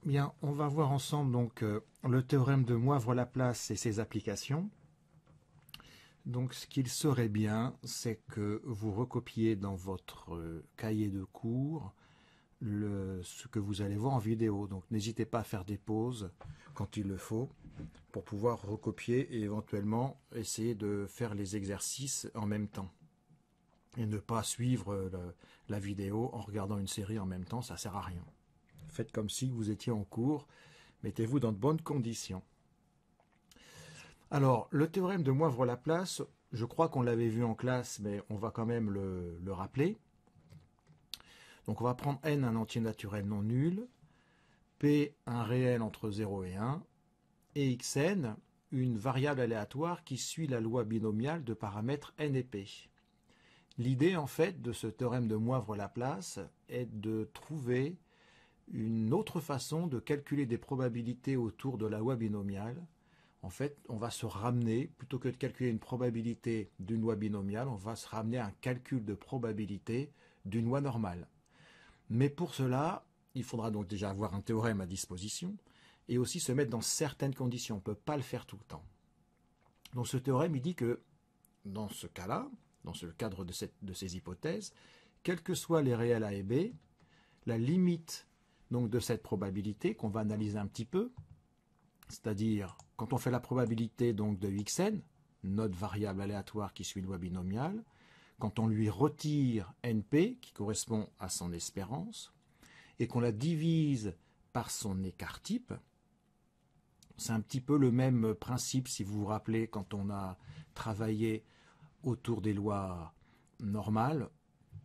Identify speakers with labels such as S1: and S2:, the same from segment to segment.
S1: Bien, on va voir ensemble donc le théorème de Moivre-Laplace et ses applications. Donc ce qu'il serait bien, c'est que vous recopiez dans votre cahier de cours ce que vous allez voir en vidéo. Donc n'hésitez pas à faire des pauses quand il le faut pour pouvoir recopier et éventuellement essayer de faire les exercices en même temps. Et ne pas suivre la vidéo en regardant une série en même temps, ça ne sert à rien. Faites comme si vous étiez en cours, mettez-vous dans de bonnes conditions. Alors, le théorème de Moivre-Laplace, je crois qu'on l'avait vu en classe, mais on va quand même le rappeler. Donc on va prendre n un entier naturel non nul, p un réel entre 0 et 1, et xn une variable aléatoire qui suit la loi binomiale de paramètres n et p. L'idée en fait de ce théorème de Moivre-Laplace est de trouver une autre façon de calculer des probabilités autour de la loi binomiale. En fait, on va se ramener, plutôt que de calculer une probabilité d'une loi binomiale, on va se ramener à un calcul de probabilité d'une loi normale. Mais pour cela, il faudra donc déjà avoir un théorème à disposition et aussi se mettre dans certaines conditions. On ne peut pas le faire tout le temps. Donc ce théorème, il dit que dans ce cas-là, dans le cadre de ces hypothèses, quels que soient les réels a et b, la limite donc de cette probabilité qu'on va analyser un petit peu, c'est-à-dire quand on fait la probabilité donc de xn, notre variable aléatoire qui suit une loi binomiale, quand on lui retire np, qui correspond à son espérance, et qu'on la divise par son écart type, c'est un petit peu le même principe, si vous vous rappelez, quand on a travaillé autour des lois normales,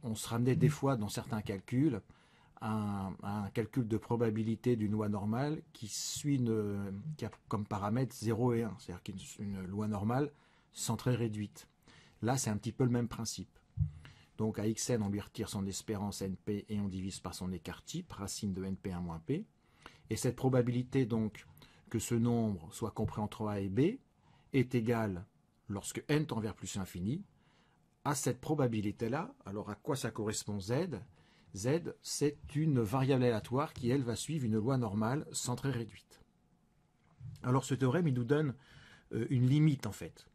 S1: on se ramenait des fois dans certains calculs à un calcul de probabilité d'une loi normale qui a comme paramètre 0 et 1, c'est-à-dire une loi normale centrée réduite. Là, c'est un petit peu le même principe. Donc à xn, on lui retire son espérance np et on divise par son écart type, racine de np1 moins p. Et cette probabilité donc que ce nombre soit compris entre a et b est égale, lorsque n tend vers plus l'infini, à cette probabilité-là. Alors à quoi ça correspond z ? Z, c'est une variable aléatoire qui, elle, va suivre une loi normale centrée réduite. Alors ce théorème, il nous donne une limite, en fait.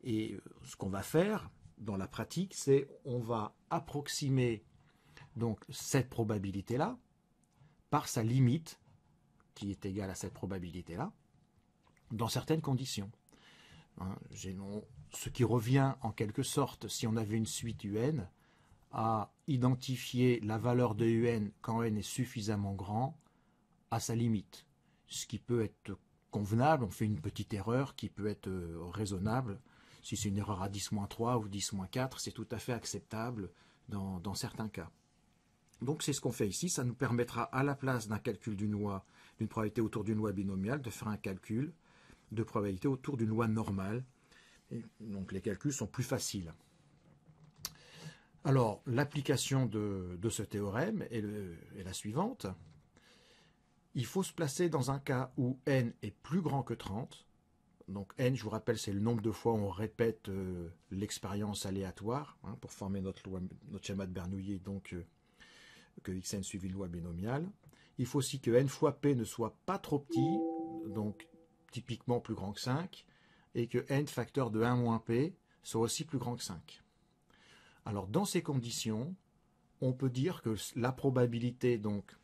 S1: Et ce qu'on va faire dans la pratique, c'est on va approximer donc cette probabilité-là par sa limite, qui est égale à cette probabilité-là, dans certaines conditions. Ce qui revient en quelque sorte, si on avait une suite UN, à identifier la valeur de un quand n est suffisamment grand à sa limite. Ce qui peut être convenable, on fait une petite erreur qui peut être raisonnable. Si c'est une erreur à 10-3 ou 10-4, c'est tout à fait acceptable dans certains cas. Donc c'est ce qu'on fait ici, ça nous permettra à la place d'un calcul d'une probabilité autour d'une loi binomiale, de faire un calcul de probabilité autour d'une loi normale. Et donc les calculs sont plus faciles. Alors, l'application de ce théorème est la suivante. Il faut se placer dans un cas où n est plus grand que 30. Donc n, je vous rappelle, c'est le nombre de fois où on répète l'expérience aléatoire pour former notre schéma de Bernoulli, donc que xn suive une loi binomiale. Il faut aussi que n fois p ne soit pas trop petit, donc typiquement plus grand que 5, et que n facteur de 1 moins p soit aussi plus grand que 5. Alors dans ces conditions, on peut dire que la probabilité, donc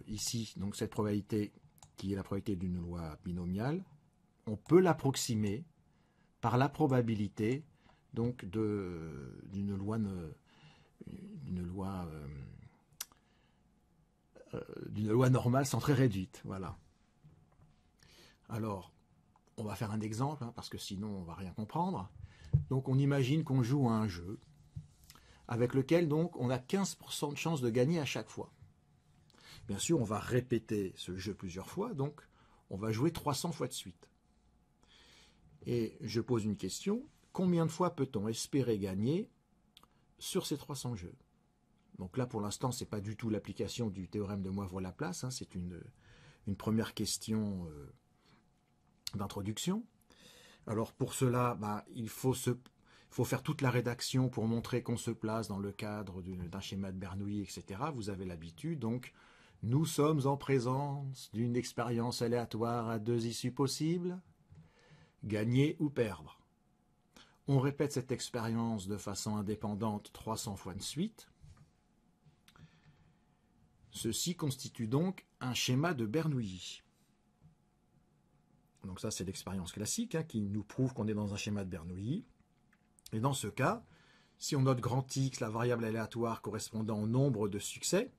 S1: ici, donc cette probabilité qui est la probabilité d'une loi binomiale, on peut l'approximer par la probabilité donc d'une loi normale centrée réduite. Voilà. Alors, on va faire un exemple, parce que sinon on ne va rien comprendre. Donc on imagine qu'on joue à un jeu avec lequel donc on a 15% de chance de gagner à chaque fois. Bien sûr, on va répéter ce jeu plusieurs fois, donc on va jouer 300 fois de suite. Et je pose une question, combien de fois peut-on espérer gagner sur ces 300 jeux? Donc là, pour l'instant, ce n'est pas du tout l'application du théorème de Moivre-Laplace, c'est une première question d'introduction. Alors pour cela, il faut faire toute la rédaction pour montrer qu'on se place dans le cadre d'un schéma de Bernoulli, etc. Vous avez l'habitude, donc Nous sommes en présence d'une expérience aléatoire à deux issues possibles, gagner ou perdre. On répète cette expérience de façon indépendante 300 fois de suite. Ceci constitue donc un schéma de Bernoulli. Donc ça, c'est l'expérience classique qui nous prouve qu'on est dans un schéma de Bernoulli. Et dans ce cas, si on note grand X, la variable aléatoire correspondant au nombre de succès,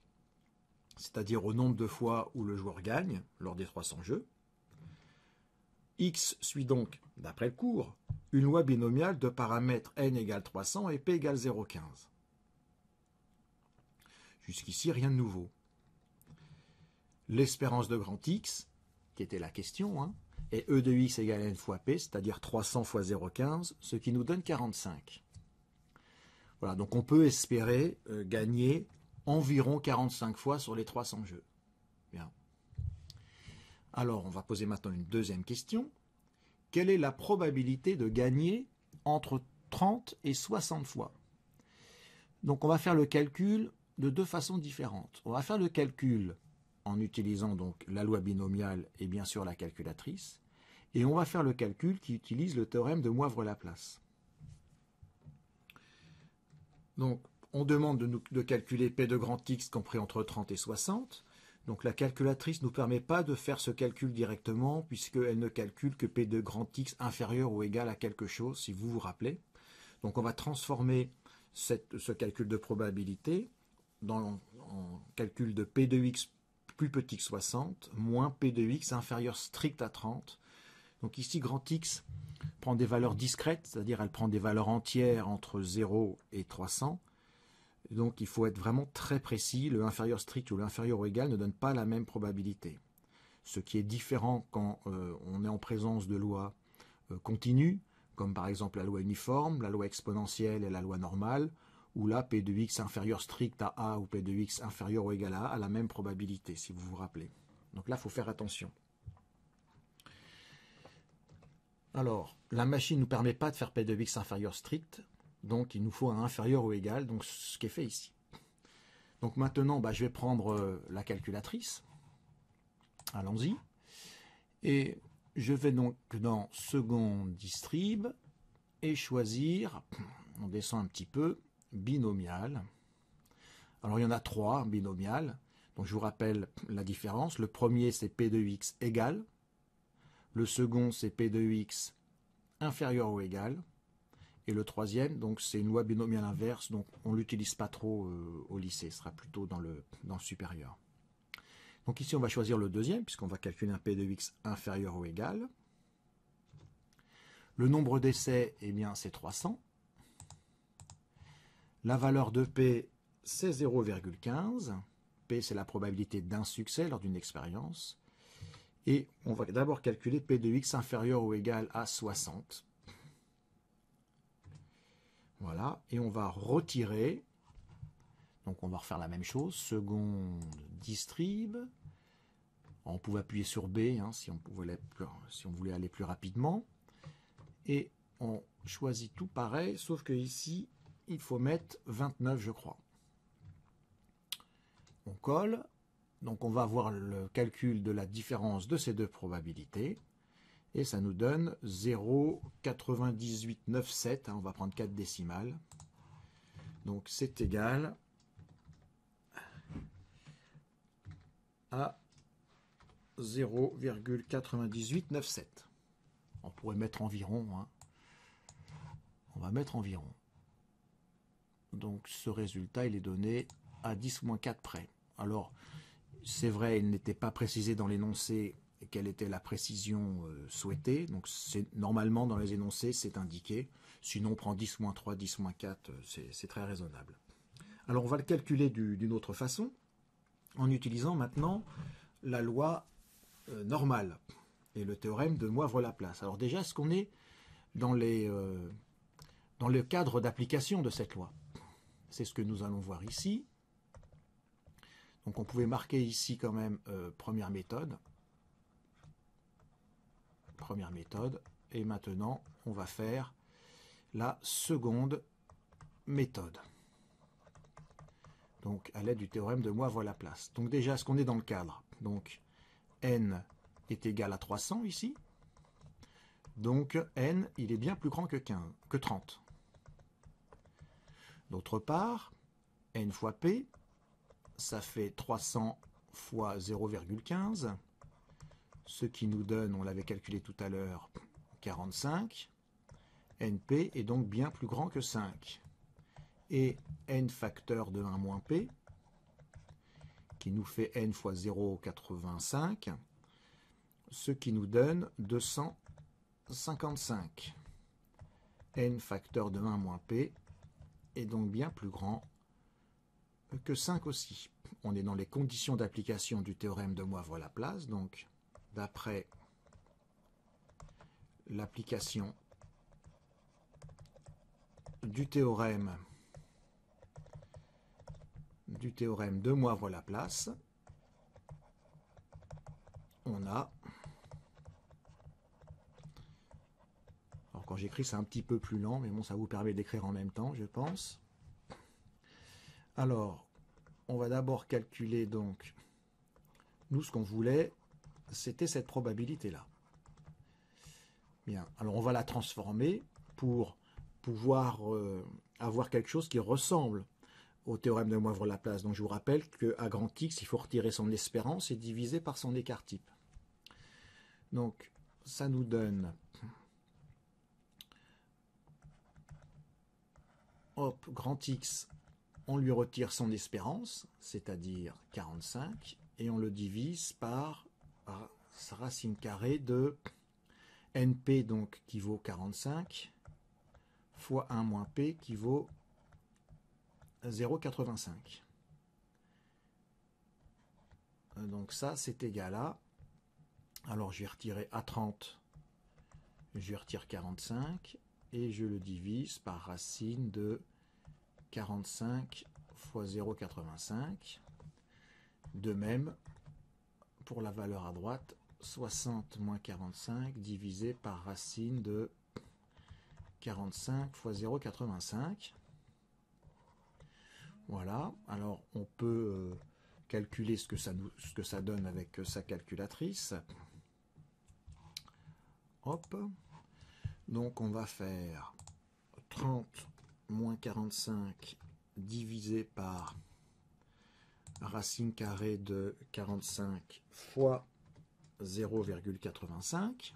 S1: c'est-à-dire au nombre de fois où le joueur gagne lors des 300 jeux, X suit donc, d'après le cours, une loi binomiale de paramètres n égale 300 et p égale 0,15. Jusqu'ici, rien de nouveau. L'espérance de grand X, qui était la question, est E de X égale n fois P, c'est-à-dire 300 fois 0,15, ce qui nous donne 45. Voilà, donc on peut espérer gagner environ 45 fois sur les 300 jeux. Bien. Alors, on va poser maintenant une deuxième question. Quelle est la probabilité de gagner entre 30 et 60 fois? Donc, on va faire le calcul de deux façons différentes. On va faire le calcul en utilisant donc la loi binomiale et bien sûr la calculatrice. Et on va faire le calcul qui utilise le théorème de Moivre-Laplace. Donc, on demande de calculer P de grand X compris entre 30 et 60. Donc, la calculatrice ne nous permet pas de faire ce calcul directement puisqu'elle ne calcule que P de grand X inférieur ou égal à quelque chose, si vous vous rappelez. Donc, on va transformer ce calcul de probabilité en calcul de P de X plus petit que 60 moins P de X inférieur strict à 30. Donc ici, grand X prend des valeurs discrètes, c'est-à-dire elle prend des valeurs entières entre 0 et 300. Donc il faut être vraiment très précis. Le inférieur strict ou l'inférieur ou égal ne donne pas la même probabilité. Ce qui est différent quand on est en présence de lois continues, comme par exemple la loi uniforme, la loi exponentielle et la loi normale, où là, P de X inférieur strict à A ou P de X inférieur ou égal à A a la même probabilité, si vous vous rappelez. Donc là, il faut faire attention. Alors, la machine ne nous permet pas de faire P de X inférieur strict, donc il nous faut un inférieur ou égal, donc ce qui est fait ici. Donc maintenant, je vais prendre la calculatrice. Allons-y. Et je vais donc dans seconde distrib et choisir, on descend un petit peu, binomial. Alors il y en a trois binomiales, donc je vous rappelle la différence. Le premier c'est P de X égal, le second c'est P de X inférieur ou égal, et le troisième, donc c'est une loi binomiale inverse, donc on ne l'utilise pas trop au lycée, ce sera plutôt dans le supérieur. Donc ici on va choisir le deuxième, puisqu'on va calculer un P de X inférieur ou égal. Le nombre d'essais, eh bien c'est 300. La valeur de P, c'est 0,15. P, c'est la probabilité d'un succès lors d'une expérience. Et on va d'abord calculer P de X inférieur ou égal à 60. Voilà, et on va retirer. Donc on va refaire la même chose. Seconde distrib. On pouvait appuyer sur B si on voulait aller plus rapidement. Et on choisit tout pareil, sauf que ici, il faut mettre 29, je crois. On colle. Donc on va avoir le calcul de la différence de ces deux probabilités. Et ça nous donne 0,9897. On va prendre 4 décimales. Donc c'est égal à 0,9897. On pourrait mettre environ. On va mettre environ. Donc ce résultat, il est donné à 10-4 près. Alors, c'est vrai, il n'était pas précisé dans l'énoncé quelle était la précision souhaitée. Donc normalement, dans les énoncés, c'est indiqué. Sinon, on prend 10-3, 10-4, c'est très raisonnable. Alors, on va le calculer d'une autre façon, en utilisant maintenant la loi normale et le théorème de Moivre-Laplace. Alors déjà, est-ce qu'on est dans le cadre d'application de cette loi? C'est ce que nous allons voir ici. Donc on pouvait marquer ici quand même première méthode. Première méthode. Et maintenant, on va faire la seconde méthode. donc à l'aide du théorème de Moivre-Laplace. Donc déjà, est-ce qu'on est dans le cadre? Donc n est égal à 300 ici. Donc n, il est bien plus grand que 30. D'autre part, n fois p, ça fait 300 fois 0,15, ce qui nous donne, on l'avait calculé tout à l'heure, 45. np est donc bien plus grand que 5. Et n facteur de 1 moins p, qui nous fait n fois 0,85, ce qui nous donne 255. n facteur de 1 moins p est donc bien plus grand que 5 aussi. On est dans les conditions d'application du théorème de Moivre-Laplace, donc d'après l'application du théorème de Moivre-Laplace, on a, alors quand j'écris c'est un petit peu plus lent, mais bon, ça vous permet d'écrire en même temps, je pense. Alors, on va d'abord calculer donc, nous ce qu'on voulait, c'était cette probabilité-là. Bien, alors on va la transformer pour pouvoir avoir quelque chose qui ressemble au théorème de Moivre-Laplace. Donc je vous rappelle qu'à grand X, il faut retirer son espérance et diviser par son écart type. Donc ça nous donne, hop, grand X, on lui retire son espérance, c'est-à-dire 45, et on le divise par sa racine carrée de np, donc qui vaut 45, fois 1 moins p qui vaut 0,85. Donc ça, c'est égal à... Alors, je vais retirer à 30, je retire 45, et je le divise par racine de 45 fois 0,85. De même, pour la valeur à droite, 60 moins 45 divisé par racine de 45 fois 0,85. Voilà, alors on peut calculer ce que ça donne avec sa calculatrice. Hop, donc on va faire 30 moins 45 divisé par racine carrée de 45 fois 0,85.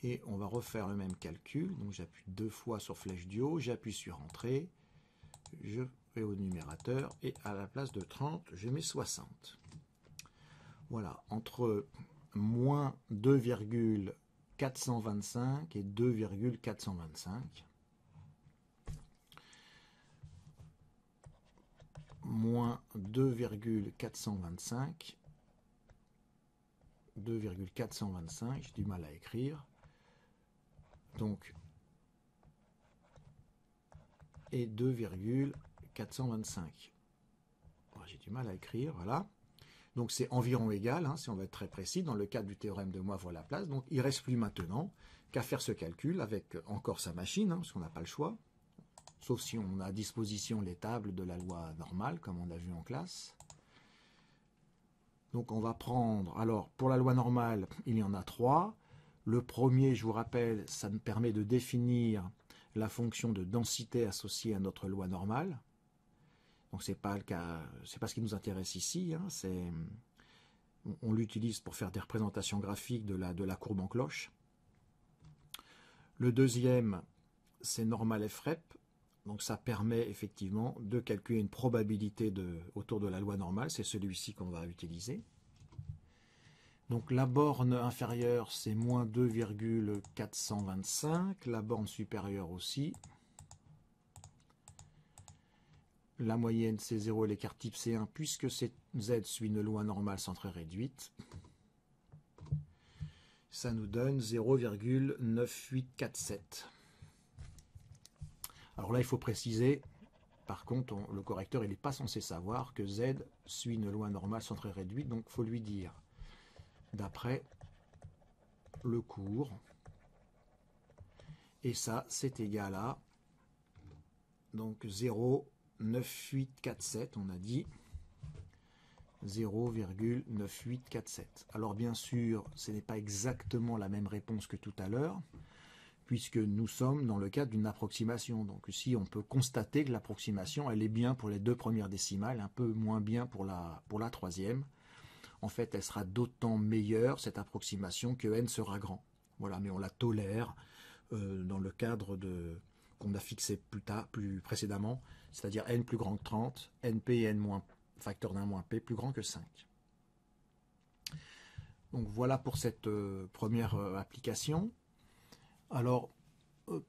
S1: Et on va refaire le même calcul. Donc j'appuie 2 fois sur flèche du haut, j'appuie sur Entrée, je vais au numérateur et à la place de 30, je mets 60. Voilà, entre moins 2,425 et 2,425. Moins 2,425. 2,425, j'ai du mal à écrire. Donc, et 2,425. J'ai du mal à écrire, voilà. Donc c'est environ égal, hein, si on veut être très précis, dans le cadre du théorème de Moivre-Laplace. Donc il ne reste plus maintenant qu'à faire ce calcul avec encore sa machine, hein, parce qu'on n'a pas le choix. Sauf si on a à disposition les tables de la loi normale, comme on a vu en classe. Donc on va prendre, alors pour la loi normale, il y en a 3. Le premier, je vous rappelle, ça nous permet de définir la fonction de densité associée à notre loi normale. Donc c'est pas le cas, c'est pas ce qui nous intéresse ici. Hein, on l'utilise pour faire des représentations graphiques de la courbe en cloche. Le deuxième, c'est normal FREP. Donc ça permet effectivement de calculer une probabilité autour de la loi normale. C'est celui-ci qu'on va utiliser. Donc la borne inférieure, c'est moins 2,425. La borne supérieure aussi. La moyenne, c'est 0 et l'écart type, c'est 1, puisque Z suit une loi normale centrée réduite. Ça nous donne 0,9847. Alors là, il faut préciser, par contre, le correcteur, il n'est pas censé savoir que Z suit une loi normale centrée réduite, donc il faut lui dire, d'après le cours, et ça, c'est égal à Donc 0,9847, on a dit. 0,9847. Alors bien sûr, ce n'est pas exactement la même réponse que tout à l'heure, puisque nous sommes dans le cadre d'une approximation. Donc ici, on peut constater que l'approximation, elle est bien pour les deux premières décimales, un peu moins bien pour la troisième. En fait, elle sera d'autant meilleure, cette approximation, que n sera grand. Voilà, mais on la tolère dans le cadre qu'on a fixé plus précédemment, c'est-à-dire n plus grand que 30, np et n moins facteur d'un moins p plus grand que 5. Donc voilà pour cette première application. Alors,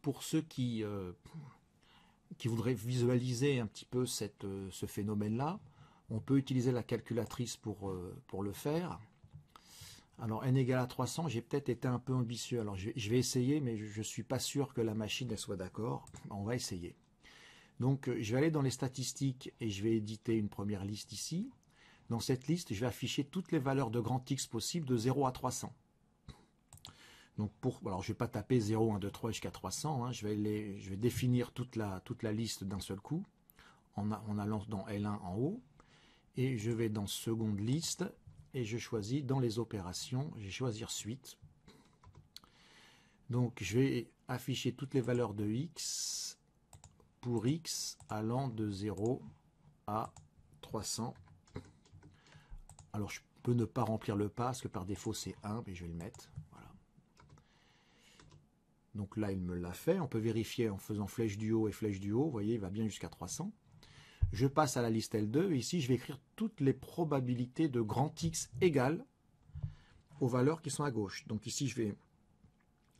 S1: pour ceux qui voudraient visualiser un petit peu ce phénomène-là, on peut utiliser la calculatrice pour le faire. Alors n égale à 300, j'ai peut-être été un peu ambitieux. Alors je vais essayer, mais je ne suis pas sûr que la machine elle soit d'accord. On va essayer. Donc je vais aller dans les statistiques et je vais éditer une première liste ici. Dans cette liste, je vais afficher toutes les valeurs de grand X possibles de 0 à 300. Donc alors je ne vais pas taper 0, 1, 2, 3 jusqu'à 300. Hein. Je vais définir toute la liste d'un seul coup en allant dans L1 en haut. Et je vais dans seconde liste et je choisis dans les opérations, je vais choisir suite. Donc je vais afficher toutes les valeurs de X pour X allant de 0 à 300. Alors je peux ne pas remplir le pas parce que par défaut c'est 1, mais je vais le mettre. Voilà. Donc là il me l'a fait. On peut vérifier en faisant flèche du haut et flèche du haut. Vous voyez, il va bien jusqu'à 300. Je passe à la liste L2 et ici je vais écrire toutes les probabilités de grand X égales aux valeurs qui sont à gauche. Donc ici je vais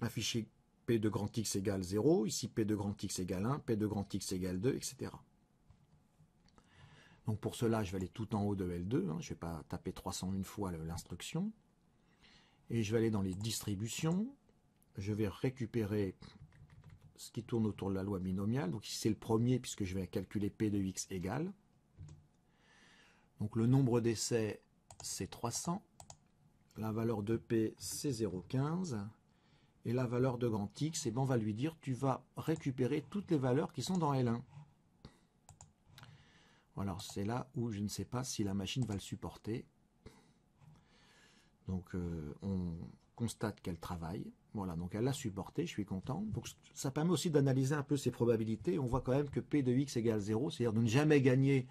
S1: afficher P de grand X égale 0, ici P de grand X égale 1, P de grand X égale 2, etc. Donc pour cela je vais aller tout en haut de L2, hein, je ne vais pas taper 301 fois l'instruction. Et je vais aller dans les distributions, je vais récupérer ce qui tourne autour de la loi binomiale. Donc ici c'est le premier puisque je vais calculer P de X égale. Donc le nombre d'essais c'est 300. La valeur de P c'est 0,15. Et la valeur de grand X, on va lui dire tu vas récupérer toutes les valeurs qui sont dans L1. Voilà, c'est là où je ne sais pas si la machine va le supporter. Donc on constate qu'elle travaille. Voilà, donc elle l'a supporté, je suis content. Donc ça permet aussi d'analyser un peu ses probabilités. On voit quand même que P de X égale 0, c'est-à-dire de ne jamais gagner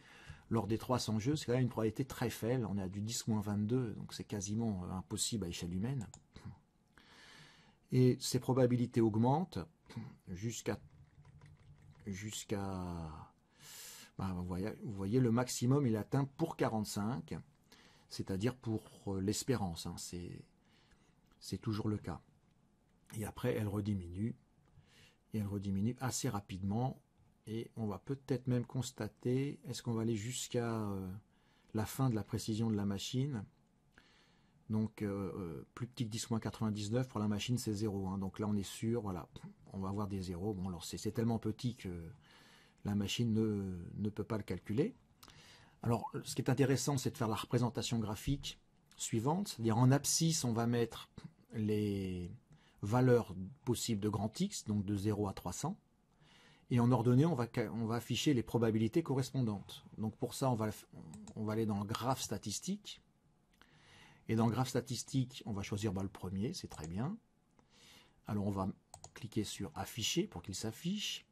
S1: lors des 300 jeux. C'est quand même une probabilité très faible. On est à du 10-22, donc c'est quasiment impossible à échelle humaine. Et ces probabilités augmentent jusqu'à vous voyez, le maximum il atteint pour 45, c'est-à-dire pour l'espérance. Hein, c'est toujours le cas. Et après, elle rediminue. Et elle rediminue assez rapidement. Et on va peut-être même constater, est-ce qu'on va aller jusqu'à la fin de la précision de la machine? Donc, plus petit que 10-99, pour la machine, c'est 0. Hein. Donc là, on est sûr, voilà, on va avoir des zéros. Bon, alors c'est tellement petit que la machine ne peut pas le calculer. Alors, ce qui est intéressant, c'est de faire la représentation graphique suivante. C'est-à-dire, en abscisse, on va mettre les valeurs possibles de grand X, donc de 0 à 300. Et en ordonnée, on va afficher les probabilités correspondantes. Donc pour ça, on va aller dans le graphe statistique. Et dans le graphe statistique, on va choisir le premier, c'est très bien. Alors on va cliquer sur afficher pour qu'il s'affiche.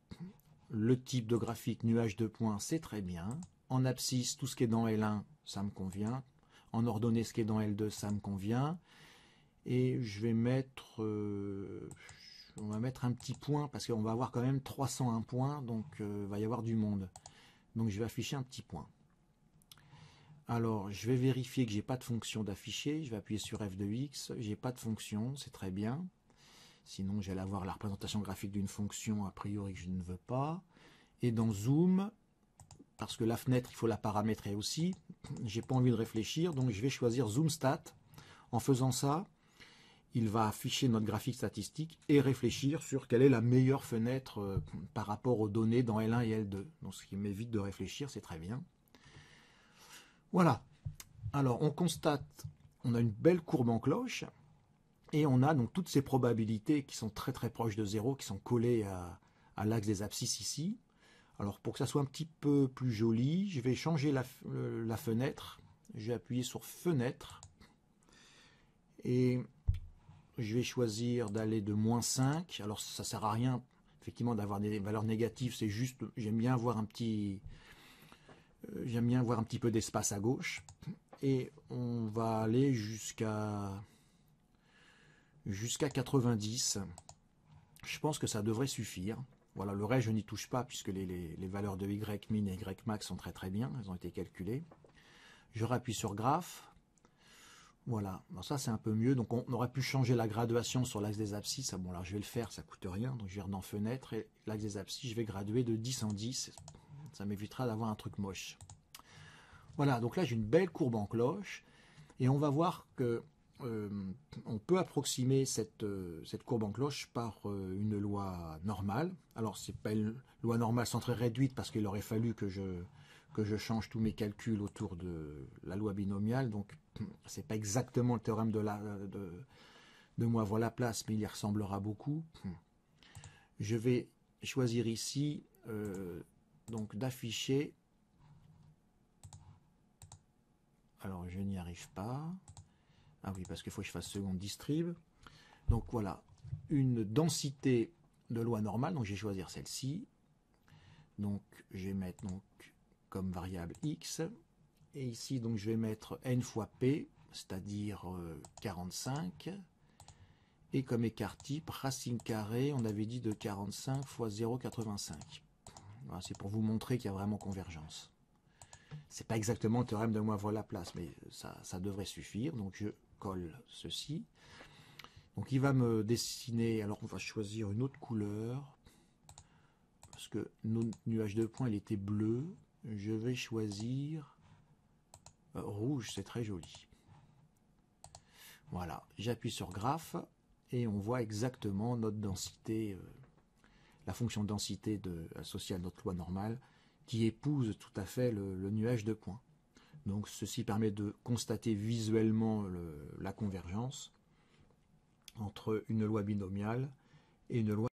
S1: Le type de graphique nuage de points, c'est très bien. En abscisse, tout ce qui est dans L1, ça me convient. En ordonnée, ce qui est dans L2, ça me convient. Et je vais mettre, on va mettre un petit point parce qu'on va avoir quand même 301 points, donc il va y avoir du monde. Donc je vais afficher un petit point. Alors je vais vérifier que j'ai pas de fonction d'afficher. Je vais appuyer sur F de X. J'ai pas de fonction, c'est très bien. Sinon j'allais avoir la représentation graphique d'une fonction a priori que je ne veux pas. Et dans Zoom, parce que la fenêtre il faut la paramétrer aussi, j'ai pas envie de réfléchir, donc je vais choisir Zoom Stat. En faisant ça, il va afficher notre graphique statistique et réfléchir sur quelle est la meilleure fenêtre par rapport aux données dans L1 et L2. Donc ce qui m'évite de réfléchir, c'est très bien. Voilà. Alors on constate, on a une belle courbe en cloche et on a donc toutes ces probabilités qui sont très très proches de 0, qui sont collées à l'axe des abscisses ici. Alors pour que ça soit un petit peu plus joli, je vais changer la fenêtre. Je vais appuyer sur fenêtre et je vais choisir d'aller de -5. Alors ça sert à rien effectivement d'avoir des valeurs négatives, c'est juste, j'aime bien avoir un petit peu d'espace à gauche. Et on va aller jusqu'à 90. Je pense que ça devrait suffire. Voilà, le reste je n'y touche pas puisque les valeurs de Y min et Y max sont très bien, elles ont été calculées. Je rappuie sur graphe. Voilà, bon, ça c'est un peu mieux. Donc on aurait pu changer la graduation sur l'axe des abscisses. Bon là je vais le faire, ça coûte rien. Donc je vais dans fenêtre et l'axe des abscisses, je vais graduer de 10 en 10. Ça m'évitera d'avoir un truc moche. Voilà, donc là j'ai une belle courbe en cloche. Et on va voir que on peut approximer cette courbe en cloche par une loi normale. Alors c'est pas une loi normale centrée réduite parce qu'il aurait fallu que je change tous mes calculs autour de la loi binomiale. Donc c'est pas exactement le théorème de Moivre-Laplace, mais il y ressemblera beaucoup. Je vais choisir ici donc d'afficher. Alors je n'y arrive pas. Ah oui, parce qu'il faut que je fasse seconde distrib. Donc voilà, une densité de loi normale. Donc je vais choisir celle-ci. Donc je vais mettre donc comme variable x. Et ici, donc je vais mettre n fois p, c'est-à-dire 45. Et comme écart type, racine carrée, on avait dit de 45 fois 0,85. Voilà, c'est pour vous montrer qu'il y a vraiment convergence. C'est pas exactement le théorème de Moivre-Laplace, mais ça devrait suffire. Donc je colle ceci. Donc il va me dessiner, alors on va choisir une autre couleur, parce que notre nuage de points il était bleu. Je vais choisir rouge, c'est très joli. Voilà, j'appuie sur graphe et on voit exactement notre densité, la fonction de densité associée à notre loi normale, qui épouse tout à fait le nuage de points. Donc ceci permet de constater visuellement la convergence entre une loi binomiale et une loi